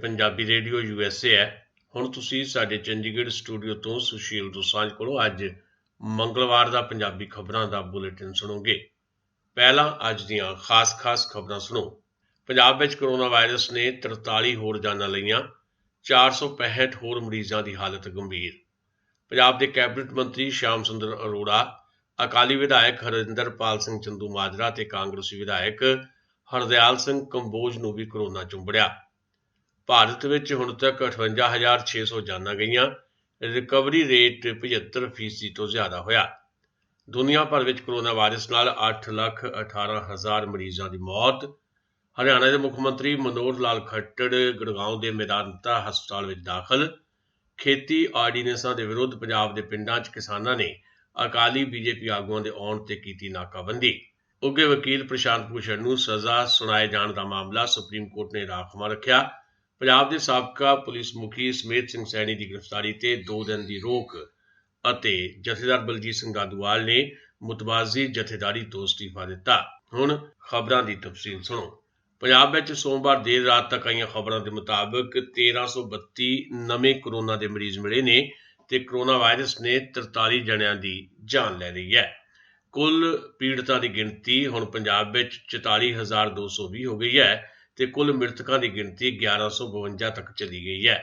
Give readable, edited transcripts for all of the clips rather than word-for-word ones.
Punjabi radio USA है। हुण तुसीं साडे चंडीगढ़ स्टूडियो तो सुशील दोसांझ कोलों अज मंगलवार दा पंजाबी खबरां दा बुलेटिन सुणोगे। पहलां अज दीआं खास खबरां सुणो। पंजाब विच कोरोना वायरस ने 43 होर जानां लईआं, 465 होर मरीजां दी हालत गंभीर। पंजाब दे कैबिनेट मंत्री श्याम सुंदर अरोड़ा, अकाली विधायक हरिंदरपाल सिंह चंदूमाजरा ते कांग्रेसी विधायक हरदयाल सिंह कंबोज नूं भी कोरोना चुंबड़िया। भारत विच हुण तक 58,600 जानां गईआं। रिकवरी रेट 75% तो ज़्यादा होया। दुनिया भर विच कोरोना वायरस नाल 8,18,000 मरीजां दी मौत। हरियाणा के मुख मंत्री मनोहर लाल खट्टर गुड़गांव के मेदांता हस्पताल विच दाखल। खेती आर्डीनेंसां दे विरुद्ध पंजाब के पिंडां च किसानां ने अकाली बीजेपी आगूआं दे आउण ते कीती नाकाबंदी। उगे वकील प्रशांत भूषण नूं सज़ा सुनाए जाण दा मामला सुप्रीम कोर्ट ने राखवा रखिया। पंजाब के साबका पुलिस मुखी समੇਤ सिंह सैनी की गिरफ्तारी ते 2 दिन की रोक अते जथेदार बलजीत सिंह गादूवाल ने मुतबाजी जथेदारी तो इस्तीफा दिता। हुण खबरां दी तफसील सुणो। पंजाब विच सोमवार देर रात तक आईआं खबरां के मुताबिक 1332 नवे कोरोना के मरीज मिले ने ते कोरोना वायरस ने 43 जणियां दी जान ले ली है। कुल पीड़ितां की गिनती हुण पंजाब विच 44,220 हो गई है ते कुल मृतकां की गिनती 1152 तक चली गई है।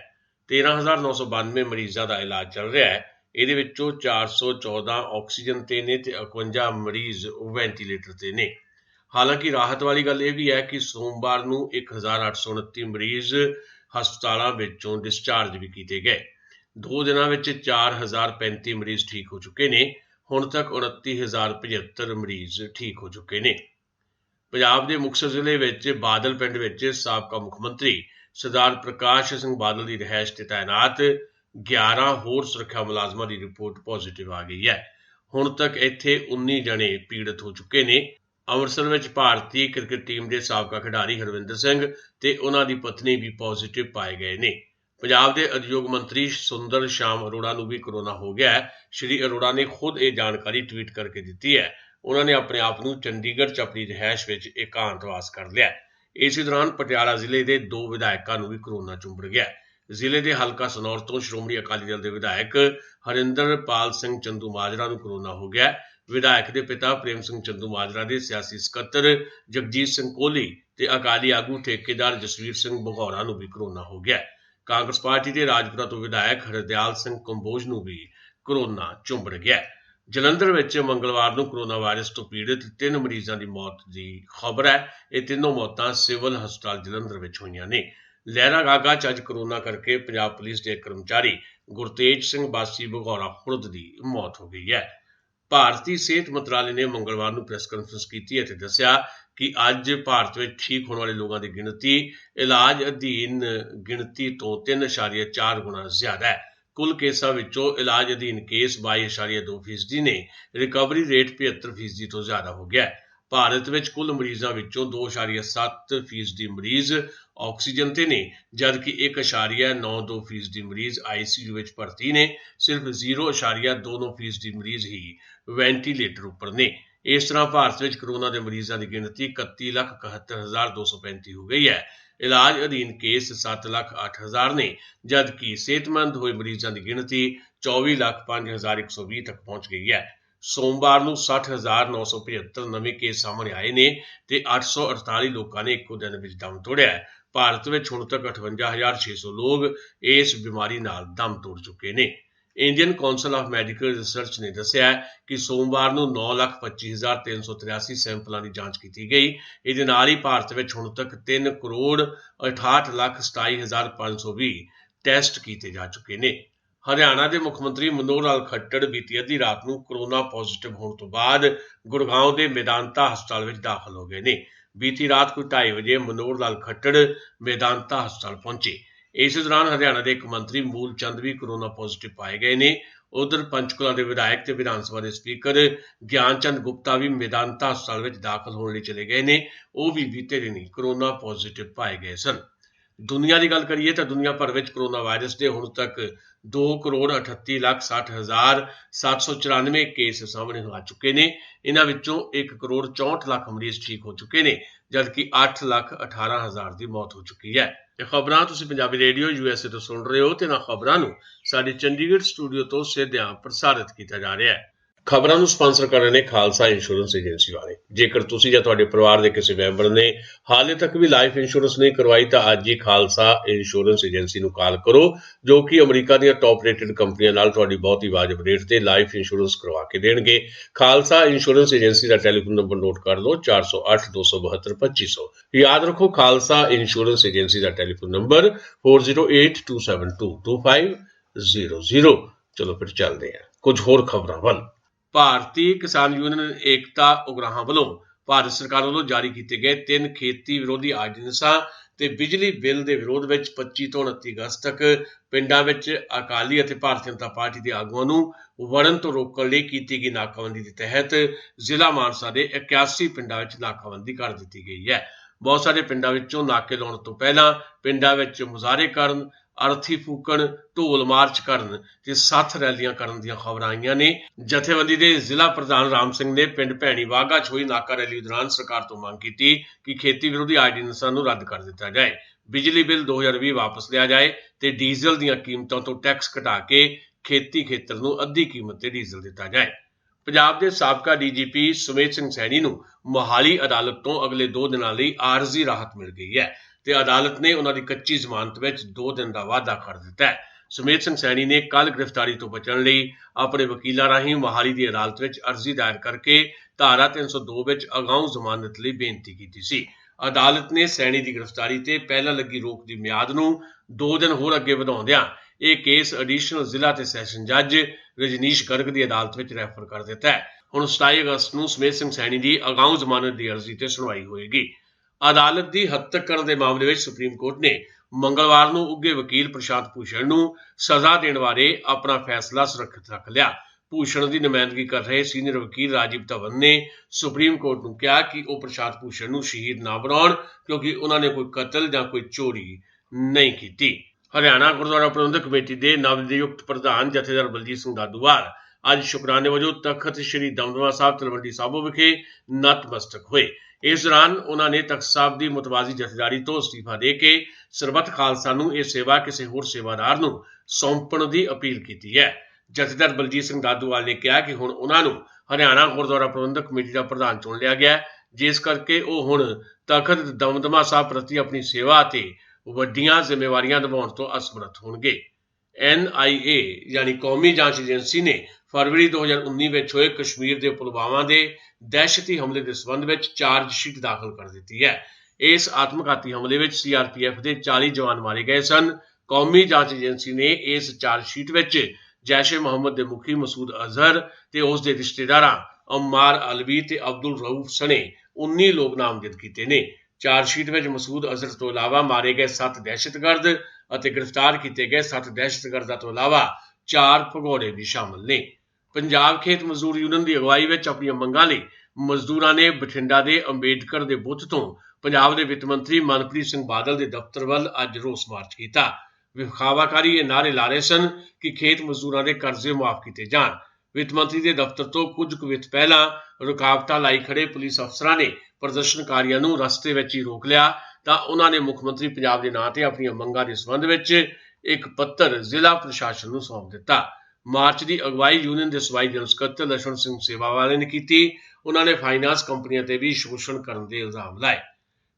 13,992 मरीजों का इलाज चल रहा है। इहदे विचों 414 ऑक्सीजन ते ने ते 51 मरीज वेंटीलेटर ते ने। हालांकि राहत वाली गल यह भी है कि सोमवार नूं 1,829 मरीज हस्पतालों विचों डिस्चार्ज भी किए गए। 2 दिनों में 4,035 मरीज ठीक हो चुके हैं। हुण तक 29,075 मरीज ठीक हो चुके हैं। पंजाब के मुक्तसर जिले में बादल पिंड में साबका मुख मंत्री सरदार प्रकाश सिंह बादल की रिहायश से तैनात 11 होर सुरक्षा मुलाजमां की रिपोर्ट पॉजिटिव आ गई है। हुण तक इत्थे 19 जने पीड़ित हो चुके हैं। अमृतसर में भारतीय क्रिकेट टीम के साबका खिडारी हरविंदर सिंह ते उन्हां दी पत्नी भी पॉजिटिव पाए गए ने। पंजाब के उद्योग मंत्री सुंदर श्याम अरोड़ा नूं भी कोरोना हो गया है। श्री अरोड़ा ने खुद ये जानकारी ट्वीट करके दी है। उन्होंने अपने आप को चंडीगढ़ च अपनी रिहायश में एकांतवास कर लिया। इस दौरान पटियाला जिले के 2 विधायकों को भी कोरोना चुंबड़ गया। जिले के हलका सनौर तो श्रोमणी अकाली दल के विधायक हरिंदरपाल सिंह चंदूमाजरा को कोरोना हो गया। विधायक के पिता प्रेम सिंह चंदूमाजरा के सियासी सकत्तर जगजीत सिंह कोहली ते अकाली आगू ठेकेदार जसवीर सिंह भगौरा को भी कोरोना हो गया। कांग्रेस पार्टी के राजपुरा तो विधायक हरदयाल सिंह कंबोज को भी कोरोना चुंबड़ गया। जलंधर में मंगलवार को कोरोना वायरस तो पीड़ित 3 मरीजों की मौत की खबर है। ये तीनों मौतां सिविल हस्पताल जलंधर में हुई ने। लहरा गागा च अज कोरोना करके पंजाब पुलिस के कर्मचारी गुरतेज सिंह बासी भगौरा खुर्द की मौत हो गई है। भारतीय सेहत मंत्रालय ने मंगलवार को प्रेस कॉन्फ्रेंस की और दस्सिया कि अज भारत में ठीक होने वाले लोगों की गिनती इलाज अधीन गिनती तो 3.4 गुना ज्यादा है। कुल केसां विचों इलाज अधीन केस 22.2% ने। रिकवरी रेट 75% तो ज्यादा हो गया है। भारत में कुल मरीजों विचों 2.7% मरीज ऑक्सीजन ते ने, जबकि 1.92% मरीज ICU में भर्ती ने। सिर्फ 0.29% मरीज ही वेंटीलेटर उपर ने। इस तरह भारत में कोरोना के मरीजों की गिनती 31,71,235 हो गई है। इलाज अधीन केस 7,08,000 ने, जबकि सेहतमंद हुए मरीजों की गिनती 24,05,120 तक पहुंच गई है। सोमवार को 60,975 नवे केस सामने आए ने ते 848 लोगों ने एक दिन में दम तोड़िया है। भारत में हुण तक 58,600 लोग इस बीमारी नाल दम तोड़ चुके हैं। Indian council of medical research ने दस्सिया कि सोमवार को 9,25,383 सैंपलों की जांच की गई। इहदे नाल ही भारत में हुण तक 3,68,27,520 टैसट किए जा चुके हैं। हरियाणा के मुख मंत्री मनोहर लाल खट्टर बीती अद्धी रात को कोरोना पॉजिटिव होने तो बाद गुड़गांव के मेदांता हस्पताल में दाखिल हो गए हैं। बीती रात को 2:30 बजे मनोहर लाल खट्टर मेदांता हस्पताल पहुंचे। इस दौरान हरियाणा के एक मंत्री मूल चंद भी कोरोना पॉजिटिव पाए गए हैं। उधर पंचकुला के विधायक ते विधानसभा के स्पीकर ज्ञानचंद गुप्ता भी मेदांता हस्पताल में दाखिल होने चले गए हैं। वह भी बीते दिन कोरोना पॉजिटिव पाए गए सन। दुनिया की गल करिए तो दुनिया भर में कोरोना वायरस के हुण तक 2,38,60,794 केस सामने आ चुके हैं। इन्हां विचों 1,64,00,000 मरीज ठीक हो चुके हैं जबकि 8,18,000 ਦੀ ਮੌਤ ਹੋ ਚੁੱਕੀ ਹੈ। ਇਹ ਖਬਰਾਂ ਤੁਸੀਂ ਪੰਜਾਬੀ ਰੇਡੀਓ USA ਤੋਂ ਸੁਣ ਰਹੇ ਹੋ ਤੇ ਇਹਨਾਂ ਖਬਰਾਂ ਨੂੰ ਸਾਡੇ ਚੰਡੀਗੜ੍ਹ ਸਟੂਡੀਓ ਤੋਂ ਸਿੱਧਿਆਂ ਪ੍ਰਸਾਰਿਤ ਕੀਤਾ ਜਾ ਰਿਹਾ ਹੈ। ਖਬਰਾਂ ਨੂੰ ਸਪਾਂਸਰ ਕਰ ਰਹੇ ਨੇ ਖਾਲਸਾ ਇੰਸ਼ੋਰੈਂਸ ਏਜੰਸੀ ਵਾਲੇ। ਜੇਕਰ ਤੁਸੀਂ ਜਾਂ ਤੁਹਾਡੇ ਪਰਿਵਾਰ ਦੇ ਕਿਸੇ ਮੈਂਬਰ ਨੇ ਹਾਲੇ ਤੱਕ ਵੀ ਲਾਈਫ ਇੰਸ਼ੋਰੈਂਸ ਨਹੀਂ ਕਰਵਾਈ ਤਾਂ ਅੱਜ ਹੀ ਖਾਲਸਾ ਇੰਸ਼ੋਰੈਂਸ ਏਜੰਸੀ ਨੂੰ ਕਾਲ ਕਰੋ, ਜੋ ਕਿ ਅਮਰੀਕਾ ਦੀਆਂ ਟੌਪ ਰੇਟਡ ਕੰਪਨੀਆਂ ਨਾਲ ਤੁਹਾਡੀ ਬਹੁਤ ਹੀ ਵਾਜਬ ਰੇਟ ਤੇ ਲਾਈਫ ਇੰਸ਼ੋਰੈਂਸ ਕਰਵਾ ਕੇ ਦੇਣਗੇ। ਖਾਲਸਾ ਇੰਸ਼ੋਰੈਂਸ ਏਜੰਸੀ ਦਾ ਟੈਲੀਫੋਨ ਨੰਬਰ ਨੋਟ ਕਰ ਲਓ 408 272 2500। ਯਾਦ ਰੱਖੋ ਖਾਲਸਾ ਇੰਸ਼ੋਰੈਂਸ ਏਜੰਸੀ ਦਾ ਟੈਲੀਫੋਨ ਨੰਬਰ 4082722500। ਚਲੋ ਫਿਰ ਚੱਲਦੇ ਹਾਂ ਕੁਝ ਹੋਰ ਖਬਰਾਂ ਵੱਲ। ਭਾਰਤੀ ਕਿਸਾਨ ਯੂਨੀਅਨ ਏਕਤਾ ਉਗਰਾਹਾਂ ਵੱਲੋਂ ਭਾਰਤ ਸਰਕਾਰ ਵੱਲੋਂ ਜਾਰੀ ਕੀਤੇ ਗਏ 3 ਖੇਤੀ ਵਿਰੋਧੀ ਆਰਡੀਨੈਂਸਾਂ ਤੇ ਬਿਜਲੀ ਬਿੱਲ ਦੇ ਵਿਰੋਧ ਵਿੱਚ 25 ਤੋਂ 29 ਅਗਸਤ ਤੱਕ ਪਿੰਡਾਂ ਵਿੱਚ ਅਕਾਲੀ ਅਤੇ ਭਾਰਤੀ ਜਨਤਾ ਪਾਰਟੀ ਦੇ ਆਗੂਆਂ ਨੂੰ ਵੜਨ ਤੋਂ ਰੋਕਣ ਲਈ ਕੀਤੀ ਗਈ ਨਾਕਾਬੰਦੀ ਦੇ ਤਹਿਤ ਜ਼ਿਲ੍ਹਾ ਮਾਨਸਾ ਦੇ 81 ਪਿੰਡਾਂ ਵਿੱਚ ਨਾਕਾਬੰਦੀ ਕਰ ਦਿੱਤੀ ਗਈ ਹੈ। ਬਹੁਤ ਸਾਰੇ ਪਿੰਡਾਂ ਵਿੱਚੋਂ ਨਾਕੇ ਲਾਉਣ ਤੋਂ ਪਹਿਲਾਂ ਪਿੰਡਾਂ ਵਿੱਚ ਮੁਜ਼ਾਹਰੇ ਕਰਨ, ਅਰਥੀ ਫੂਕਣ, ਢੋਲ ਮਾਰਚ ਕਰਨ ਤੇ ਸਾਥ ਰੈਲੀਆਂ ਕਰਨ ਦੀਆਂ ਖਬਰਾਂ ਆਈਆਂ ਨੇ। ਜਥੇਬੰਦੀ ਦੇ ਜ਼ਿਲ੍ਹਾ ਪ੍ਰਧਾਨ ਰਾਮ ਸਿੰਘ ਨੇ ਪਿੰਡ ਭੈਣੀ ਵਾਘਾ 'ਚ ਹੋਈ ਨਾਕਾ ਰੈਲੀ ਦੌਰਾਨ ਸਰਕਾਰ ਤੋਂ ਮੰਗ ਕੀਤੀ ਕਿ ਖੇਤੀ ਵਿਰੋਧੀ ਆਰਡੀਨੈਂਸਾਂ ਨੂੰ ਰੱਦ ਕਰ ਦਿੱਤਾ ਜਾਏ, ਬਿਜਲੀ ਬਿੱਲ 2020 ਵਾਪਸ ਲਿਆ ਜਾਏ ਤੇ ਡੀਜ਼ਲ ਦੀਆਂ ਕੀਮਤਾਂ ਤੋਂ ਟੈਕਸ ਘਟਾ ਕੇ ਖੇਤੀ ਖੇਤਰ ਨੂੰ ਅੱਧੀ ਕੀਮਤ ਤੇ ਡੀਜ਼ਲ ਦਿੱਤਾ ਜਾਏ। ਪੰਜਾਬ ਦੇ ਸਾਬਕਾ ਡੀਜੀਪੀ ਸੁਮੇਧ ਸਿੰਘ ਸੈਣੀ ਨੂੰ ਮੋਹਾਲੀ ਅਦਾਲਤ ਤੋਂ ਅਗਲੇ 2 ਦਿਨਾਂ ਲਈ ਆਰਜ਼ੀ ਰਾਹਤ ਮਿਲ ਗਈ ਹੈ ਤੇ ਅਦਾਲਤ ਨੇ ਉਹਨਾਂ ਦੀ ਕੱਚੀ ਜ਼ਮਾਨਤ ਵਿੱਚ 2 ਦਿਨ ਦਾ ਵਾਅਦਾ ਕਰ ਦਿੱਤਾ ਹੈ। ਸੁਮੇਧ ਸਿੰਘ ਸੈਣੀ ਨੇ ਕੱਲ੍ਹ ਗ੍ਰਿਫਤਾਰੀ ਤੋਂ ਬਚਣ ਲਈ ਆਪਣੇ ਵਕੀਲਾਂ ਰਾਹੀਂ ਮੋਹਾਲੀ ਦੀ ਅਦਾਲਤ ਵਿੱਚ ਅਰਜ਼ੀ ਦਾਇਰ ਕਰਕੇ ਧਾਰਾ 302 ਵਿੱਚ ਅਗਾਊਂ ਜ਼ਮਾਨਤ ਲਈ ਬੇਨਤੀ ਕੀਤੀ ਸੀ। ਅਦਾਲਤ ਨੇ ਸੈਣੀ ਦੀ ਗ੍ਰਿਫਤਾਰੀ ਤੇ ਪਹਿਲਾਂ ਲੱਗੀ ਰੋਕ ਦੀ ਮਿਆਦ ਨੂੰ 2 ਦਿਨ ਹੋਰ ਅੱਗੇ ਵਧਾਉਂਦਿਆਂ ਇਹ ਕੇਸ ਐਡੀਸ਼ਨਲ ਜ਼ਿਲ੍ਹਾ ਤੇ ਸੈਸ਼ਨ ਜੱਜ ਰਜਨੀਸ਼ ਗਰਗ ਦੀ ਅਦਾਲਤ ਵਿੱਚ ਰੈਫਰ ਕਰ ਦਿੱਤਾ ਹੈ। ਹੁਣ 27 ਅਗਸਤ ਨੂੰ ਸੁਮੇਧ ਸਿੰਘ ਸੈਣੀ ਦੀ ਅਗਾਊਂ ਜ਼ਮਾਨਤ ਦੀ ਅਰਜ਼ੀ ਤੇ ਸੁਣਵਾਈ ਹੋਏਗੀ। ਅਦਾਲਤ ਦੀ ਹੱਦ ਤੱਕ ਕਰਨ ਦੇ ਮਾਮਲੇ ਵਿੱਚ ਸੁਪਰੀਮ ਕੋਰਟ ਨੇ ਮੰਗਲਵਾਰ ਨੂੰ ਉੱਘੇ ਵਕੀਲ ਪ੍ਰਸ਼ਾਂਤ ਭੂਸ਼ਣ ਨੂੰ ਸਜ਼ਾ ਦੇਣ ਬਾਰੇ ਆਪਣਾ ਫੈਸਲਾ ਸੁਰੱਖਿਅਤ ਰੱਖ ਲਿਆ। ਭੂਸ਼ਣ ਦੀ ਨੁਮਾਇੰਦਗੀ ਕਰ ਰਹੇ ਸੀਨੀਅਰ ਵਕੀਲ ਰਾਜੀਵ ਧਵਨ ਨੇ ਸੁਪਰੀਮ ਕੋਰਟ ਨੂੰ ਕਿਹਾ ਕਿ ਉਹ ਪ੍ਰਸ਼ਾਂਤ ਭੂਸ਼ਣ ਨੂੰ ਸ਼ਹੀਦ ਨਾ ਬਣਾਉਣ, ਕਿਉਂਕਿ ਉਹਨਾਂ ਨੇ ਕੋਈ ਕਤਲ ਜਾਂ ਕੋਈ ਚੋਰੀ ਨਹੀਂ ਕੀਤੀ। ਹਰਿਆਣਾ ਗੁਰਦੁਆਰਾ ਪ੍ਰਬੰਧਕ ਕਮੇਟੀ ਦੇ ਨਵਨਿਯੁਕਤ ਪ੍ਰਧਾਨ ਜਥੇਦਾਰ ਬਲਜੀਤ ਸਿੰਘ ਦਾਦੂਵਾਲ ਅੱਜ ਸ਼ੁਕਰਾਨੇ ਵਜੋਂ ਤਖਤ ਸ੍ਰੀ ਦਮਦਮਾ ਸਾਹਿਬ ਤਲਵੰਡੀ ਸਾਬੋ ਵਿਖੇ ਨਤਮਸਤਕ ਹੋਏ। ਇਸ ਦੌਰਾਨ ਉਹਨਾਂ ਨੇ ਤਖਤ ਸਾਹਿਬ ਦੀ ਮੁਤਵਾਜ਼ੀ ਜਥੇਦਾਰੀ ਤੋਂ ਅਸਤੀਫਾ ਦੇ ਕੇ ਸਰਬੱਤ ਖਾਲਸਾ ਨੂੰ ਇਹ ਸੇਵਾ ਕਿਸੇ ਹੋਰ ਸੇਵਾਦਾਰ ਨੂੰ ਸੌਂਪਣ ਦੀ ਅਪੀਲ ਕੀਤੀ ਹੈ। ਜਥੇਦਾਰ ਬਲਜੀਤ ਸਿੰਘ ਦਾਦੂਵਾਲ ਨੇ ਕਿਹਾ ਕਿ ਹੁਣ ਉਹਨਾਂ ਨੂੰ ਹਰਿਆਣਾ ਗੁਰਦੁਆਰਾ ਪ੍ਰਬੰਧਕ ਕਮੇਟੀ ਦਾ ਪ੍ਰਧਾਨ ਚੁਣ ਲਿਆ ਗਿਆ, ਜਿਸ ਕਰਕੇ ਉਹ ਹੁਣ ਤਖਤ ਦਮਦਮਾ ਸਾਹਿਬ ਪ੍ਰਤੀ ਆਪਣੀ ਸੇਵਾ ਅਤੇ ਵੱਡੀਆਂ ਜ਼ਿੰਮੇਵਾਰੀਆਂ ਨਿਭਾਉਣ ਤੋਂ ਅਸਮਰੱਥ ਹੋਣਗੇ। NIA ਯਾਨੀ ਕੌਮੀ ਜਾਂਚ ਏਜੰਸੀ ਨੇ ਫਰਵਰੀ 2019 ਵਿੱਚ ਹੋਏ ਕਸ਼ਮੀਰ ਦੇ ਪੁਲਵਾਮਾ ਦੇ ਦਹਿਸ਼ਤੀ ਹਮਲੇ ਦੇ ਸਬੰਧ ਵਿੱਚ ਚਾਰਜ ਸ਼ੀਟ ਦਾਖਲ ਕਰ ਦਿੱਤੀ ਹੈ। ਇਸ ਆਤਮਘਾਤੀ ਹਮਲੇ ਵਿੱਚ CRPF ਦੇ 40 ਜਵਾਨ ਮਾਰੇ ਗਏ ਸਨ। ਕੌਮੀ ਜਾਂਚ ਏਜੰਸੀ ਨੇ ਇਸ ਚਾਰਜ ਸ਼ੀਟ ਵਿੱਚ ਜੈਸ਼-ਏ-ਮੁਹੰਮਦ ਦੇ ਮੁਖੀ ਮਸੂਦ ਅਜ਼ਹਰ ਤੇ ਉਸ ਦੇ ਰਿਸ਼ਤੇਦਾਰਾਂ ਅੰਮਾਰ ਅਲਵੀ ਤੇ ਅਬਦੁਲ ਰਊਫ ਸਣੇ 19 ਲੋਕ ਨਾਮਜ਼ਦ ਕੀਤੇ ਨੇ। ਚਾਰਜ ਸ਼ੀਟ ਵਿੱਚ ਮਸੂਦ ਅਜ਼ਹਰ ਤੋਂ ਇਲਾਵਾ ਮਾਰੇ ਗਏ 7 ਦਹਿਸ਼ਤਗਰਦ ਅਤੇ ਗ੍ਰਿਫਤਾਰ ਕੀਤੇ ਗਏ 7 ਦਹਿਸ਼ਤਗਰਦਾਂ ਤੋਂ ਇਲਾਵਾ 4 ਭਗੌੜੇ ਵੀ ਸ਼ਾਮਲ ਨੇ। ਪੰਜਾਬ ਖੇਤ ਮਜ਼ਦੂਰ ਯੂਨੀਅਨ ਦੀ ਅਗਵਾਈ ਵਿੱਚ ਆਪਣੀਆਂ ਮੰਗਾਂ ਲਈ ਮਜ਼ਦੂਰਾਂ ਨੇ ਬਠਿੰਡਾ ਦੇ ਅੰਬੇਡਕਰ ਦੇ ਬੁੱਤ ਤੋਂ ਪੰਜਾਬ ਦੇ ਵਿੱਤ ਮੰਤਰੀ ਮਨਪ੍ਰੀਤ ਸਿੰਘ ਬਾਦਲ ਦੇ ਦਫ਼ਤਰ ਵੱਲ ਅੱਜ ਰੋਸ ਮਾਰਚ ਕੀਤਾ। ਵਿਖਾਵਾਕਾਰੀ ਇਹ ਨਾਅਰੇ ਲਾ ਰਹੇ ਸਨ ਕਿ ਖੇਤ ਮਜ਼ਦੂਰਾਂ ਦੇ ਕਰਜ਼ੇ ਮੁਆਫ ਕੀਤੇ ਜਾਣ। ਵਿੱਤ ਮੰਤਰੀ ਦੇ ਦਫ਼ਤਰ ਤੋਂ ਕੁਝ ਕੁ ਵਿੱਤ ਪਹਿਲਾਂ ਰੁਕਾਵਟਾਂ ਲਾਈ ਖੜੇ ਪੁਲਿਸ ਅਫਸਰਾਂ ਨੇ ਪ੍ਰਦਰਸ਼ਨਕਾਰੀਆਂ ਨੂੰ ਰਸਤੇ ਵਿੱਚ ਹੀ ਰੋਕ ਲਿਆ ਤਾਂ ਉਹਨਾਂ ਨੇ ਮੁੱਖ ਮੰਤਰੀ ਪੰਜਾਬ ਦੇ ਨਾਂ ਤੇ ਆਪਣੀਆਂ ਮੰਗਾਂ ਦੇ ਸੰਬੰਧ ਵਿੱਚ ਇੱਕ ਪੱਤਰ ਜ਼ਿਲ੍ਹਾ ਪ੍ਰਸ਼ਾਸਨ ਨੂੰ ਸੌਂਪ ਦਿੱਤਾ। ਮਾਰਚ ਦੀ ਅਗਵਾਈ ਯੂਨੀਅਨ ਦੇ ਸੂਬਾਈ ਜਨਰਲ ਸਕੱਤਰ ਲਛਮਣ ਸਿੰਘ ਸੇਵਾਵਾਲੇ ਨੇ ਕੀਤੀ। ਉਹਨਾਂ ਨੇ ਫਾਈਨਾਂਸ ਕੰਪਨੀਆਂ ਤੇ ਵੀ ਸ਼ੋਸ਼ਣ ਕਰਨ ਦੇ ਇਲਜ਼ਾਮ ਲਾਏ।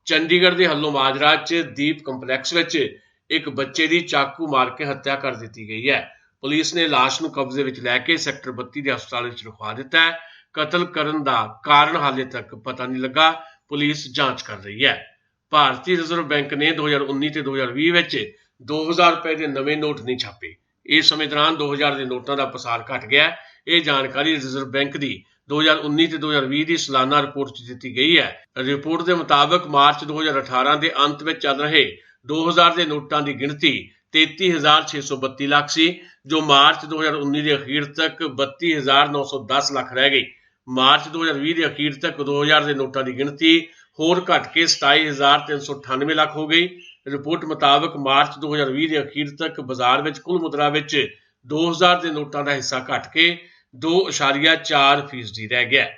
ਚੰਡੀਗੜ੍ਹ ਦੇ ਹੱਲੋਂ ਮਾਜਰਾ 'ਚ ਦੀਪ ਕੰਪਲੈਕਸ ਵਿੱਚ ਇੱਕ ਬੱਚੇ ਦੀ ਚਾਕੂ ਮਾਰ ਕੇ ਹੱਤਿਆ ਕਰ ਦਿੱਤੀ ਗਈ ਹੈ। ਪੁਲਿਸ ਨੇ ਲਾਸ਼ ਨੂੰ ਕਬਜ਼ੇ ਵਿੱਚ ਲੈ ਕੇ ਸੈਕਟਰ 32 ਦੇ ਹਸਪਤਾਲ ਵਿੱਚ ਰਖਵਾ ਦਿੱਤਾ ਹੈ। ਕਤਲ ਕਰਨ ਦਾ ਕਾਰਨ ਹਾਲੇ ਤੱਕ ਪਤਾ ਨਹੀਂ ਲੱਗਾ। ਪੁਲਿਸ ਜਾਂਚ ਕਰ ਰਹੀ ਹੈ। ਭਾਰਤੀ ਰਿਜ਼ਰਵ ਬੈਂਕ ਨੇ 2019 ਤੇ 2020 ਵਿੱਚ 2000 ਰੁਪਏ ਦੇ ਨਵੇਂ ਨੋਟ ਨਹੀਂ ਛਾਪੇ। ਇਸ ਸਮੇਂ ਦੌਰਾਨ 2000 ਦੇ ਨੋਟਾਂ ਦਾ ਪਸਾਰ ਘਟ ਗਿਆ। ਇਹ ਜਾਣਕਾਰੀ ਰਿਜ਼ਰਵ ਬੈਂਕ ਦੀ 2019 ਤੇ 2020 ਦੀ ਸਾਲਾਨਾ ਰਿਪੋਰਟ 'ਚ ਦਿੱਤੀ ਗਈ ਹੈ। ਰਿਪੋਰਟ ਦੇ ਮੁਤਾਬਕ ਮਾਰਚ 2018 ਦੇ ਅੰਤ ਵਿੱਚ ਚੱਲ ਰਹੇ 2000 ਦੇ ਨੋਟਾਂ ਦੀ ਗਿਣਤੀ 33,632 ਲੱਖ ਸੀ, ਜੋ ਮਾਰਚ 2019 ਦੇ ਅਖੀਰ ਤੱਕ 32,910 ਲੱਖ ਰਹਿ ਗਈ। ਮਾਰਚ 2020 ਦੇ ਅਖੀਰ ਤੱਕ 2000 ਦੇ ਨੋਟਾਂ ਦੀ ਗਿਣਤੀ ਹੋਰ ਘਟ ਕੇ 27,398 ਲੱਖ ਹੋ ਗਈ। ਰਿਪੋਰਟ ਮੁਤਾਬਕ ਮਾਰਚ 2020 ਦੇ ਅਖੀਰ ਤੱਕ ਬਾਜ਼ਾਰ ਵਿੱਚ ਕੁੱਲ ਮੁਦਰਾ ਵਿੱਚ 2000 ਦੇ ਨੋਟਾਂ ਦਾ ਹਿੱਸਾ ਘਟ ਕੇ 2.4% ਰਹਿ ਗਿਆ।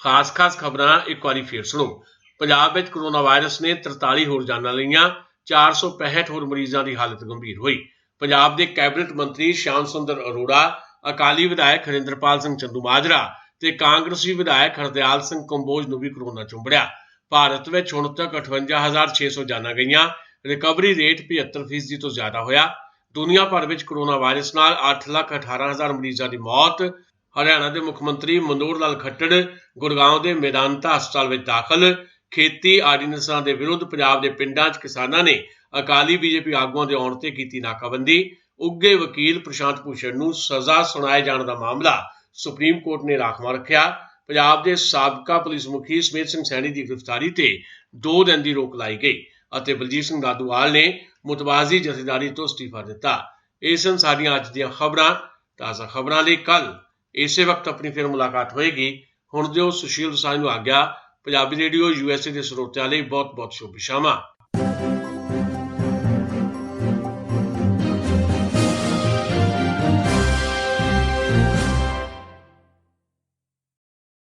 ਖਾਸ ਖਬਰਾਂ ਇੱਕ ਵਾਰੀ ਫੇਰ ਸੁਣੋ। ਪੰਜਾਬ ਵਿੱਚ ਕੋਰੋਨਾ ਵਾਇਰਸ ਨੇ 43 ਹੋਰ ਜਾਨਾਂ ਲਈਆਂ, 465 ਹੋਰ ਮਰੀਜ਼ਾਂ ਦੀ ਹਾਲਤ ਗੰਭੀਰ ਹੋਈ। ਪੰਜਾਬ ਦੇ ਕੈਬਨਿਟ ਮੰਤਰੀ ਸ਼ਾਮ ਸੁੰਦਰ ਅਰੋੜਾ, ਅਕਾਲੀ ਵਿਧਾਇਕ ਹਰਿੰਦਰਪਾਲ ਸਿੰਘ ਚੰਦੂਮਾਜਰਾ ਤੇ ਕਾਂਗਰਸੀ ਵਿਧਾਇਕ ਹਰਦਿਆਲ ਸਿੰਘ ਕੰਬੋਜ ਨੂੰ ਵੀ ਕੋਰੋਨਾ ਚੁੰਬੜਿਆ। ਭਾਰਤ ਵਿੱਚ ਹੁਣ ਤੱਕ 58,600 ਜਾਨਾਂ ਗਈਆਂ। ਰਿਕਵਰੀ ਰੇਟ 75% ਤੋਂ ਜ਼ਿਆਦਾ ਹੋਇਆ। ਦੁਨੀਆ ਭਰ ਵਿੱਚ ਕੋਰੋਨਾ ਵਾਇਰਸ ਨਾਲ 8,18,000 ਮਰੀਜ਼ਾਂ ਦੀ ਮੌਤ। ਹਰਿਆਣਾ ਦੇ ਮੁੱਖ ਮੰਤਰੀ ਮਨੋਹਰ ਲਾਲ ਖੱਟੜ ਗੁੜਗਾਉਂ ਦੇ ਮੈਦਾਨਤਾ ਹਸਪਤਾਲ ਵਿੱਚ ਦਾਖਲ। ਖੇਤੀ ਆਰਡੀਨੈਂਸਾਂ ਦੇ ਵਿਰੁੱਧ ਪੰਜਾਬ ਦੇ ਪਿੰਡਾਂ 'ਚ ਕਿਸਾਨਾਂ ਨੇ ਅਕਾਲੀ ਬੀਜੇਪੀ ਆਗੂਆਂ ਦੇ ਆਉਣ ਤੇ ਕੀਤੀ ਨਾਕਾਬੰਦੀ। ਉੱਘੇ ਵਕੀਲ ਪ੍ਰਸ਼ਾਂਤ ਭੂਸ਼ਣ ਨੂੰ ਸਜ਼ਾ ਸੁਣਾਏ ਜਾਣ ਦਾ ਮਾਮਲਾ ਸੁਪਰੀਮ ਕੋਰਟ ਨੇ ਰਾਖਵਾਂ ਰੱਖਿਆ। ਪੰਜਾਬ ਦੇ ਸਾਬਕਾ ਪੁਲਿਸ ਮੁਖੀ ਸਮੇਤ ਸਿੰਘ ਸੈਣੀ ਦੀ ਗ੍ਰਿਫਤਾਰੀ ਤੇ 2 ਦਿਨ ਦੀ ਰੋਕ ਲਾਈ ਗਈ ਅਤੇ ਬਲਜੀਤ ਸਿੰਘ ਦਾਦੂਵਾਲ ਨੇ ਮੁਤਵਾਜ਼ੀ ਜਥੇਦਾਰੀ ਤੋਂ ਅਸਤੀਫਾ ਦਿੱਤਾ। ਇਹ ਸਨ ਸਾਡੀਆਂ ਅੱਜ ਦੀਆਂ ਖਬਰਾਂ। ਤਾਜ਼ਾ ਖਬਰਾਂ ਲਈ ਕੱਲ ਇਸੇ ਵਕਤ ਆਪਣੀ ਫਿਰ ਮੁਲਾਕਾਤ ਹੋਏਗੀ। ਹੁਣ ਦਿਓ ਸੁਸ਼ੀਲ ਦੋਸਾਂਝ ਨੂੰ ਆਗਿਆ। ਪੰਜਾਬੀ ਰੇਡੀਓ USA ਦੇ ਸਰੋਤਿਆਂ ਲਈ ਬਹੁਤ ਬਹੁਤ ਸ਼ੁਭ ਸ਼ਾਮਾਂ।